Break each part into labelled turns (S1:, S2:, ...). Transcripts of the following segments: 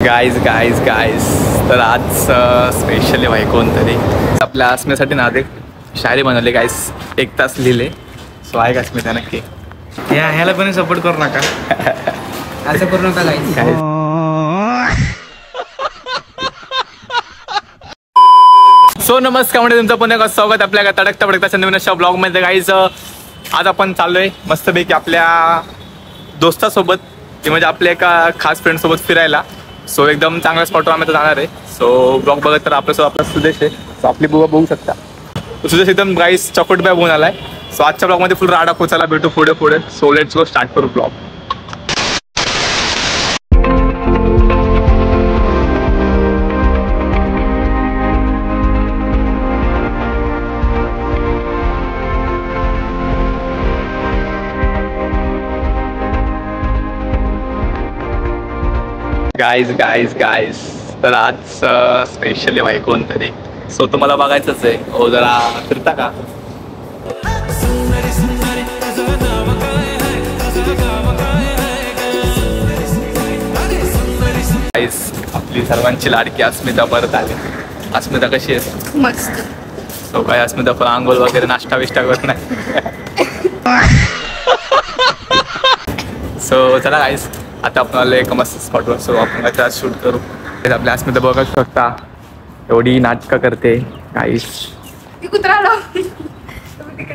S1: Guys guys guys तर आज specially भाई कोणतरी आपल्या अस्मितासाठी ना एक शायरी बनवली गाईज 1 तास लिहिले. सो आहे का अस्मिता नक्की
S2: ह्याला पण सपोर्ट करू नका. असं करू नका गाईज.
S1: सो नमस्कार म्हणजे तुमचं पुन्हा एकदा स्वागत आपल्या तडकता भडकता नवीन अशा ब्लॉगमध्ये. गाईज आज आपण चाललोय मस्तपैकी आपल्या दोस्तासोबत ते म्हणजे आपल्या एका खास फ्रेंडसोबत फिरायला. सो एकदम चांगल्या स्पॉटवर आम्ही जाणार आहे. सो ब्लॉग बघत तर आपल्यासोबत आपला सुदेश आहे. सो आपली बुवा बघू शकता. सुदेश एकदम गाईस चॉकलेट बॅग बघून आलाय. सो आजच्या ब्लॉगमध्ये फुल राडा खोचायला भेटू पुढे पुढे. सो लेट्स गो स्टार्ट करू ब्लॉग. गाईज गाईज गाईज तर आज स्पेशली भाई कोणतरी. सो तुम्हाला बघायचंच आहे. हो जरा फिरता का. गाईज आपली सर्वांची लाडकी अस्मिता परत आली. अस्मिता कशी आहे?
S3: मस्त.
S1: सो काय अस्मिता पण आंघोळ वगैरे नाश्ता विष्टा करत नाही. सो चला गाईज आता आपल्याला एक मस्त स्पॉटवर. सो आपण आता शूट करू. आपल्या अस्मिता बघू शकता एवढी नाटकं करते काहीच.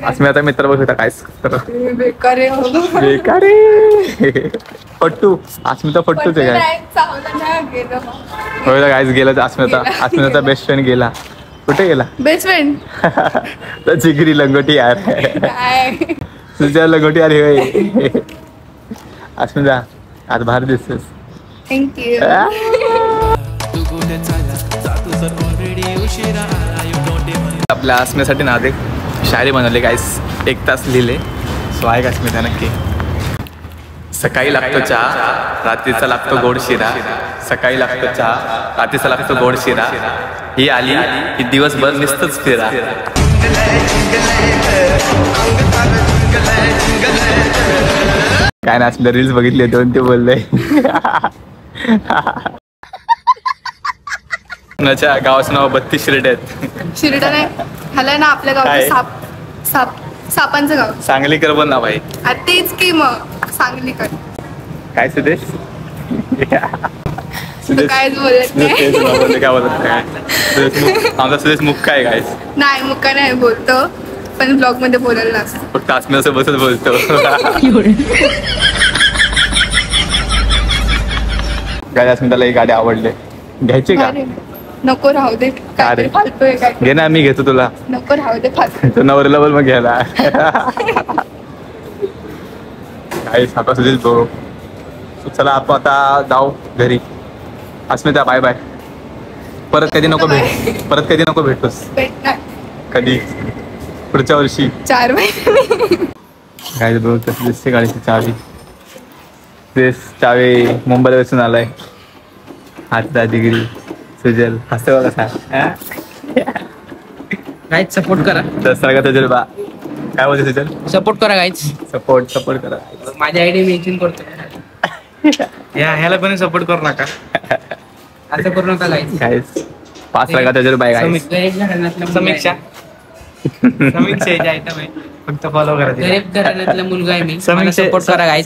S1: अस्मिता मित्र बघू शकता काहीच बेकार फट्टू. अस्मिता फट्टूच आहे काय. होय गाईज गेलं अस्मिताचा बेस्ट फ्रेंड गेला. कुठे गेला
S3: बेस्ट फ्रेंड?
S1: तर जिगरी लंगोटी यार. तुझ्या लंगोटी यार हे अस्मिता आज बाहेर दिसतेस.
S3: थँक्यू.
S1: आपल्या अस्मितासाठी ना एक शायरी बनवली गाईस 1 तास लिहिले. सो आहे का अस्मिता नक्की. सकाळी लागतो चहा रात्रीचा लागतो गोड शिरा. सकाळी लागतो चहा रात्रीचा लागतो गोड शिरा. ही आली की दिवसभर नुसतंच फिरा. काय ना असलं रील्स बघितले दोन ते बोलले. कुणाच्या गावाचं नाव 32 शिरडे आहेत.
S3: शिरडा नाही ह्याला ना आपल्या गावात सापांचं गाव.
S1: सांगलीकर पण नाव आहे.
S3: तेच की मग सांगलीकर.
S1: काय सुदेश
S3: कायच बोलत नाही.
S1: काय बोलत नाही. आमचा सुदेश मुक्का आहे काय.
S3: नाही मुक्का नाही बोलतो पण ब्लॉग मध्ये बोलायला असतं.
S1: फक्त अस्मिता बसत बोलतो. गाडी अस्मिताला ही गाडी आवडली. घ्यायची का?
S3: नको राहू दे. काय फालतोय काय.
S1: घे ना मी घेतो तुला.
S3: नको राहू दे फालतू.
S1: तो नवऱ्याला बोल मग घ्यायला. काही आता सुदेश भाऊ. चला आपण आता जाऊ घरी. अस्मिता बाय बाय. परत कधी नको भेटतोस. कधी पुढच्या वर्षी
S3: 4 महिने.
S1: काय बघ कसं दिसते गाडीची चावी. तेच चावी मुंबईला बसून आलाय. हातदा डिग्री सुजल हसते बघा कसा.
S2: गाईज सपोर्ट करा.
S1: दसरा का तजुर्बा. काय बोलते सुजल.
S2: सपोर्ट करा गाईज.
S1: सपोर्ट करा.
S2: माझी आयडी मेन्शन करतो. ह्याला पण सपोर्ट करू नका. असं करू नका गाईज.
S1: गाईज 5 लाख तजुर्बा आहे गाईज.
S2: समीक्षा फक्त फॉलो करा. गरीब घराण्यातला मुलगा आहे मी. सपोर्ट करा गाईज.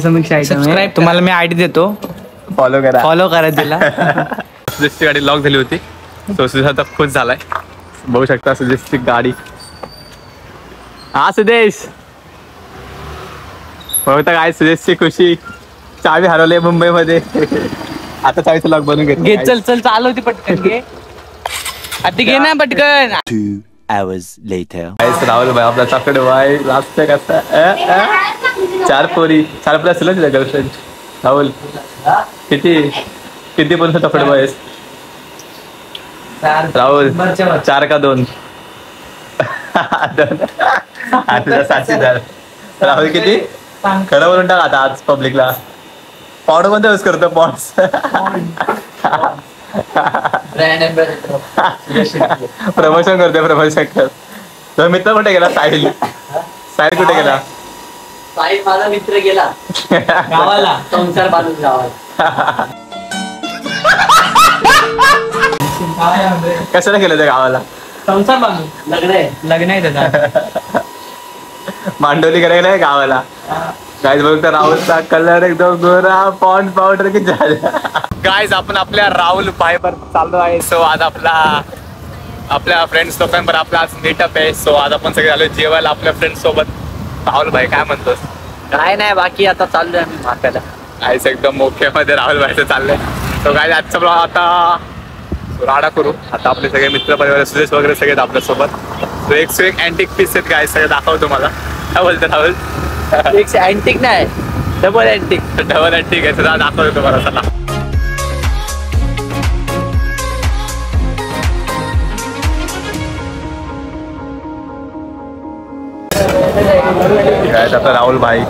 S2: समीक्षा सबस्क्राईब. तुम्हाला मी आयडी देतो.
S1: फॉलो करा
S2: तिला.
S1: सुदेशची गाडी लॉक झाली होती. तो सुदेश आता खुश झालाय. बघू शकता सुदेशची गाडी. हा सुदेश बघता काय सुदेशची खुशी. चावी हरवली मुंबईमध्ये. आता चावीचं लॉक बनवून
S2: घे. चल चालू होती पटकन घे. आता घे ना पटकन.
S4: 2 hours later.
S1: राहुल भाई आपला चाकड भाई लास्ट कसा 4 पोरी 4 प्लस असेल तुझ्या गर्लफ्रेंड. राहुल किती पण चाकड भाई. राहुल 4 का 2. साक्षीदार. राहुल किती खरं बोलून टाक आता आज पब्लिकला. पॉड कोणता यूज करतो पॉड्स. प्रमोशन कर. तो मित्र कुठे गेला. साहिल कुठे गेला.
S5: भाई माझा मित्र गेला गावाला संसार बांधून गावाला.
S1: कशाला गेलं त्या गावाला?
S5: संसार बांधून लग्न आहे त्याचा.
S1: मांडवली करायला आहे गावाला. गाईज बघता राहुलचा कलर एकदम गोरा, पॉन्ड पावडर की झाला. गाईज आपण आपल्या राहुल भाईवर चाललो आहे. सो आज आपल्या फ्रेंड्स लोकांवर आपला आज मीटअप आहे. सो आज आपण सगळे आलो जेवायला आपल्या फ्रेंड्स सोबत. राहुल भाई काय म्हणतोस?
S5: काय नाही बाकी आता चाललोय आम्ही माथ्याला.
S1: गाईज एकदम मोठ्या मध्ये राहुल भाईचं चाललंय. तो गाईज आजचा ब्लॉग आता राडा करू. आता आपले सगळे मित्र परिवार सुरेश वगैरे सगळे आपल्यासोबत. तो एक अँटिक पीस आहेत गाईज, सगळे दाखवतो तुम्हाला. काय बोलतो राहुल?
S5: एक अँटिक नाही डबल अँटिक
S1: आहे. सुद्धा दाखवतो तुम्हाला. चला आता राहुल भाई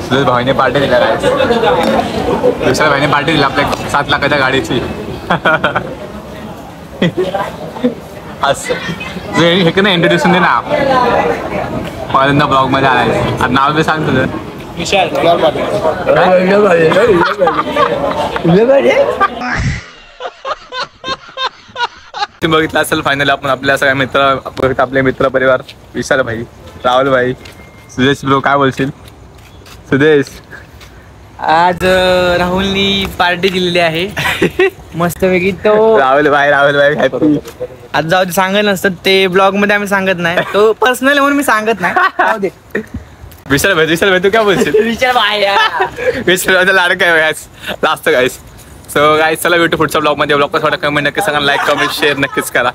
S1: सुरेश भाईने पार्टी दिला. काय दुसऱ्या भाईने पार्टी दिला आपल्या 7 लाखाच्या गाडीची. असं हे का नाही इंट्रोड्युशन दे ना. पहिल्यांदा ब्लॉग मध्ये आलाय. आता नाव बी सांग तुझं. तुम्ही बघितलं असेल फायनली आपण आपल्या सगळ्या आपले मित्र परिवार विशाल भाई, राहुल भाई, सुदेश ब्रो. काय बोलशील सुदेश?
S2: आज राहुलनी पार्टी दिलेली आहे मस्तपैकी. तो
S1: राहुल भाई हॅपी.
S2: आज जाऊ दे, सांगत नसतं ते ब्लॉग मध्ये आम्ही सांगत नाही. तो पर्सनल म्हणून मी सांगत नाही. जाऊ दे.
S1: विशाल भाई तू काय बोलशील?
S5: विचार बाया
S1: विशाल लाडका आहे लास्ट गाईस. सो गाईस चला भेटू पुढच्या ब्लॉग मध्ये. ब्लॉग थोडा कमेंट नक्की सांगा, लाईक कमेंट शेअर नक्कीच करा.